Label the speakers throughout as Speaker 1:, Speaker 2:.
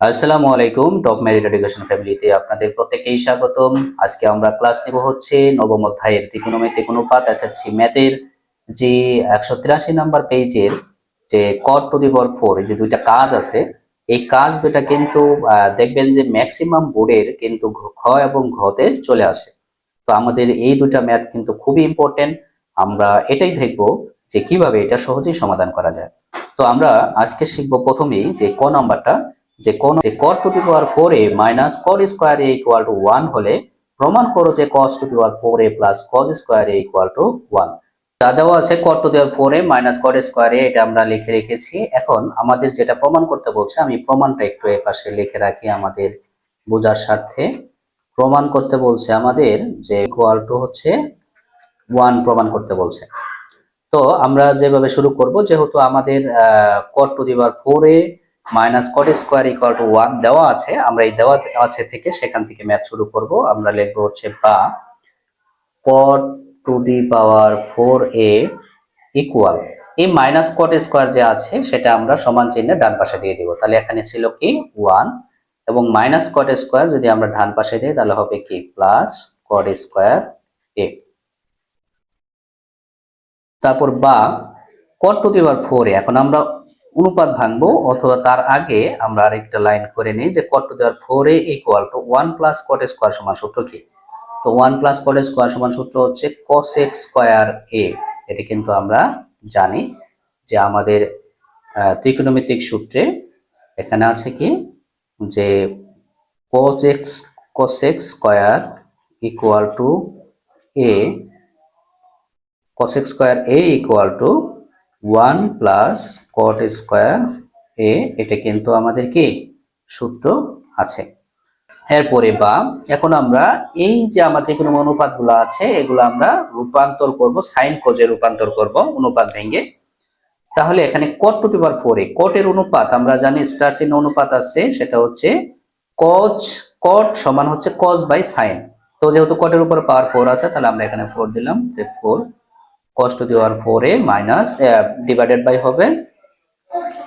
Speaker 1: আসসালামু আলাইকুম। Top merit education ফ্যামিলিতে আপনাদের প্রত্যেককেই স্বাগতম। আজকে আমরা ক্লাস নেব হচ্ছে নবম অধ্যায়ের ত্রিকোণমিতিক অনুপাত আচ্ছা ম্যাথের যে 183 নাম্বার পেজের যে cot টু দি পাওয়ার 4 এই যে দুইটা কাজ আছে, এই কাজ দুইটা কিন্তু দেখবেন যে ম্যাক্সিমাম বোর্ডের কিন্তু খ এবং ঘতে চলে আসে। তো আমাদের এই দুইটা ম্যাথ কিন্তু খুবই ইম্পর্টেন্ট। আমরা এটাই দেখব যে কিভাবে এটা সহজেই সমাধান করা যায়। তো আমরা আজকে শিখব প্রথমেই যে ক নাম্বারটা, যে cot two the power 4a minus cot square a equal to 1 হলে প্রমাণ করো যে cos to the power 4a plus cos square a equal to 1। যা দেওয়া আছে cot two the power 4a minus cot square a, এটা আমরা লিখে রেখেছি। এখন আমাদের যেটা প্রমাণ করতে বলছে, আমি প্রমাণটা একটু এই পাশে লিখে রাখি আমাদের বোঝার স্বার্থে। প্রমাণ করতে বলছে আমাদের যে ইকুয়াল টু হচ্ছে 1 প্রমাণ করতে বলছে। তো আমরা যেভাবে শুরু করব, যেহেতু আমাদের cot two the power 4a minus cot square equal to 1 দেওয়া আছে, আমরা এই দেওয়া আছে থেকে সেখান থেকে ম্যাথ শুরু করব। আমরা লিখব হচ্ছে বা cot two the power 4a equal এই মাইনাস cot স্কয়ার যে আছে সেটা আমরা সমান চিহ্নে ডান পাশে দিয়ে দিব। তাহলে এখানে ছিল কি 1 এবং মাইনাস cot স্কয়ার যদি আমরা ডান পাশে দিই তাহলে হবে কি প্লাস cot স্কয়ার a। তারপর বা cot two the power 4a, এখন আমরা অনুপাত ভাঙবো, অথবা তার আগে আমরা আরেকটা লাইন করে নিই যে cot two the power 4a equal to 1 plus cot square সমান সূত্র কি? তো 1 প্লাস cot স্কয়ার সমান সূত্র হচ্ছে cosec স্কয়ার a। এটা কিন্তু আমরা জানি যে আমাদের ত্রিকোণমিতিক সূত্রে এখানে আছে কি যে cosec square equal to a, cosec square a equal to 1 plus cot square a। এটা কিন্তু আমাদের কি সূত্র আছে। এরপরে বা এখন আমরা এই যে আমাদের কোনো অনুপাতগুলো আছে এগুলো আমরা রূপান্তর করব, সাইন কোজে রূপান্তর করব অনুপাত ভেঙে। তাহলে এখানে cot two the power 4a, cot এর অনুপাত আমরা জানি স্টার চিহ্ন অনুপাত আছে, সেটা হচ্ছে cot সমান হচ্ছে cos বাই sin। তো যেহেতু cot এর উপর পাওয়ার 4 আছে তাহলে আমরা এখানে 4 দিলাম, যে 4 cos to the power 4a minus divided by হবে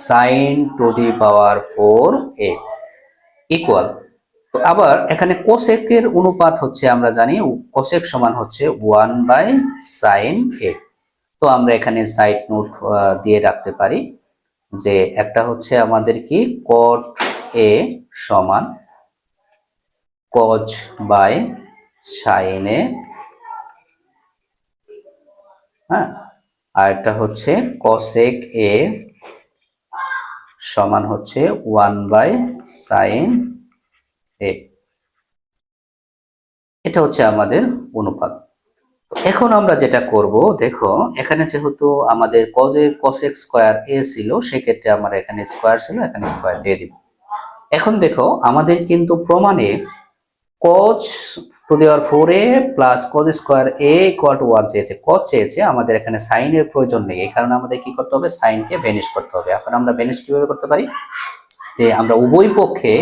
Speaker 1: sin to the power 4a equal. তো আবার এখানে কোসেক এর অনুপাত হচ্ছে আমরা জানি কোসেক সমান হচ্ছে 1 বাই sin a। তো আমরা এখানে সাইড নোট দিয়ে রাখতে পারি যে একটা হচ্ছে আমাদের কি cot a সমান cos বাই sin a, হ্যাঁ, আর একটা হচ্ছে cosec a সমান হচ্ছে 1 বাই sin a। এটা হচ্ছে আমাদের অনুপাত। এখন আমরা যেটা করব, দেখো এখানে যেহেতু আমাদের cosec স্কয়ার a ছিল, সেক্ষেত্রে আমার এখানে স্কয়ার ছিল, এখানে স্কয়ার দিয়ে দিব। এখন দেখো আমাদের কিন্তু প্রমাণে cos to the power 4a plus cos square a equal to 1 চেয়েছে, cos চেয়েছে, আমাদের এখানে সাইন এর প্রয়োজন নেই। এই কারণে আমাদের কি করতে হবে, সাইনকে ভ্যানিশ করতে হবে। এখন আমরা ভ্যানিশ কিভাবে করতে পারি, যে আমরা উভয় পক্ষে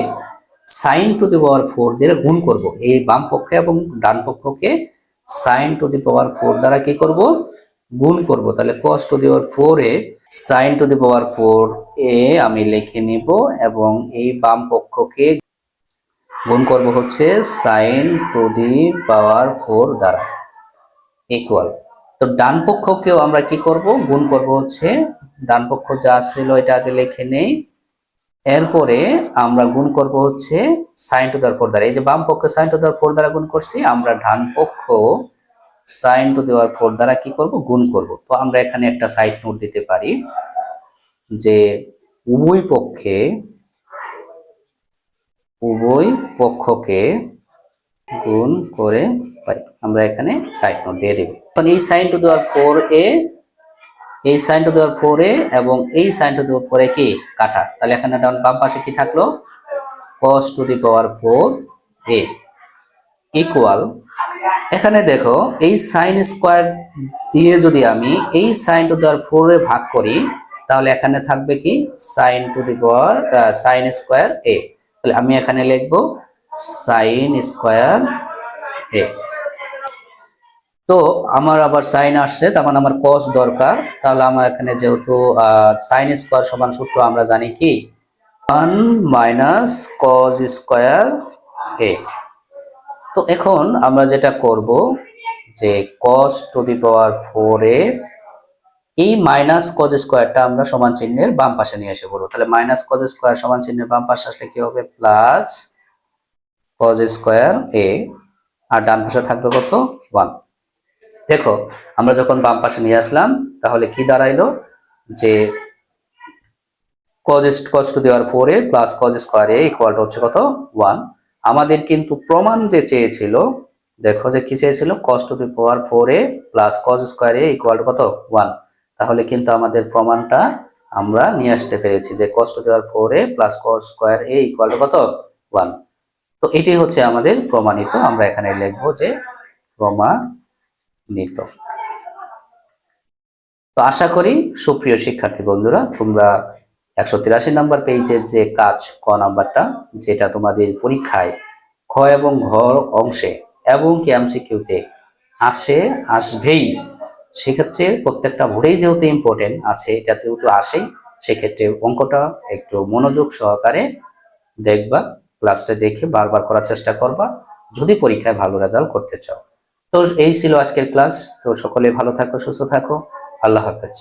Speaker 1: সাইন টু দি পাওয়ার 4 দিয়ে গুণ করব। এই বাম পক্ষে এবং ডান পক্ষকে সাইন টু দি পাওয়ার 4 দ্বারা কি করব, গুণ করব। তাহলে cos to the power 4a sine to the power 4a আমি লিখে নিব, এবং এই বাম পক্ষকে গুণ করব হচ্ছে সাইন টু দি পাওয়ার 4 দ্বারা ইকুয়াল। তো ডান পক্ষকেও আমরা কি করব, গুণ করব হচ্ছে, ডান পক্ষ যা ছিল এটা আগে লিখে নেই, এরপরে আমরা গুণ করব হচ্ছে সাইন টু দি পাওয়ার 4 দ্বারা। এই যে বাম পক্ষ সাইন টু দি পাওয়ার 4 দ্বারা গুণ করছি, আমরা ডান পক্ষ সাইন টু দি পাওয়ার 4 দ্বারা কি করব, গুণ করব। তো আমরা এখানে একটা সাইড নোট দিতে পারি যে উভয় পক্ষকে গুণ করে পাই, আমরা এখানে সাইড নোট দিয়ে দেব। এখন এই sign to the power 4a, এই sign to the power 4a এবং এই sign to the power 4a কি কাটা, তাহলে এখানে বাম পাশে কি থাকলো, cos to the power 4a equal. এখানে দেখো এই সাইন স্কয়ার দিয়ে যদি আমি এই সাইন টু দি পাওয়ার 4 এ ভাগ করি, তাহলে এখানে থাকবে কি sine to the power sine square a। তাহলে আমি এখানে লিখব সাইন স্কয়ার a। তো আমার আবার সাইন আসছে, তার মানে আমার cos দরকার। তাহলে আমার এখানে যেহেতু সাইন স্কয়ার সমান সূত্র আমরা জানি কি 1 মাইনাস কজ স্কোয়ার এ। তো এখন আমরা যেটা করব যে cos to the power 4a এই মাইনাস কজ স্কোয়ারটা আমরা সমান চিহ্নের বাম পাশে নিয়ে এসে করবো। তাহলে মাইনাস কজ স্কোয়ার সমান চিহ্নের বাম পাশে আসলে কি হবে? প্লাস কজ স্কোয়ার এ, আর ডান পাশে থাকবে কত? 1। দেখো আমরা যখন বাম পাশে নিয়ে আসলাম তাহলে কি দাঁড়াইলো যে cos to the power 4a plus cos square A equal to হচ্ছে কত? 1। আমাদের কিন্তু প্রমাণ যে চেয়েছিল, দেখো যে কি চেয়েছিল, cos to the power 4a plus cos square A equal to কত? 1। তাহলে কিন্তু আমাদের প্রমাণটা আমরা নিয়ে আসতে পেরেছি যে cos to the power 4a plus cos square A equal to কত? 1। তো এটি হচ্ছে আমাদের প্রমাণিত। আমরা এখানে লিখবো যে প্রমাণিত। তো আশা করি সুপ্রিয় শিক্ষার্থী বন্ধুরা, তোমরা 183 নাম্বার পেজের যে কাজ ক নাম্বারটা, যেটা তোমাদের পরীক্ষায় খ এবং ঘ অংশে এবং কি এমসিকিউতে আসবেই, সেক্ষেত্রে প্রত্যেকটা ভোরেই যেহেতু ইম্পর্টেন্ট আছে, এটা যেহেতু আসেই, সেক্ষেত্রে অঙ্কটা একটু মনোযোগ সহকারে দেখবা, ক্লাসটা দেখে বারবার করার চেষ্টা করবা যদি পরীক্ষায় ভালো রেজাল্ট করতে চাও। তো এই ছিল আজকের ক্লাস। তো সকলে ভালো থাকো, সুস্থ থাকো। আল্লাহ হাফেজ।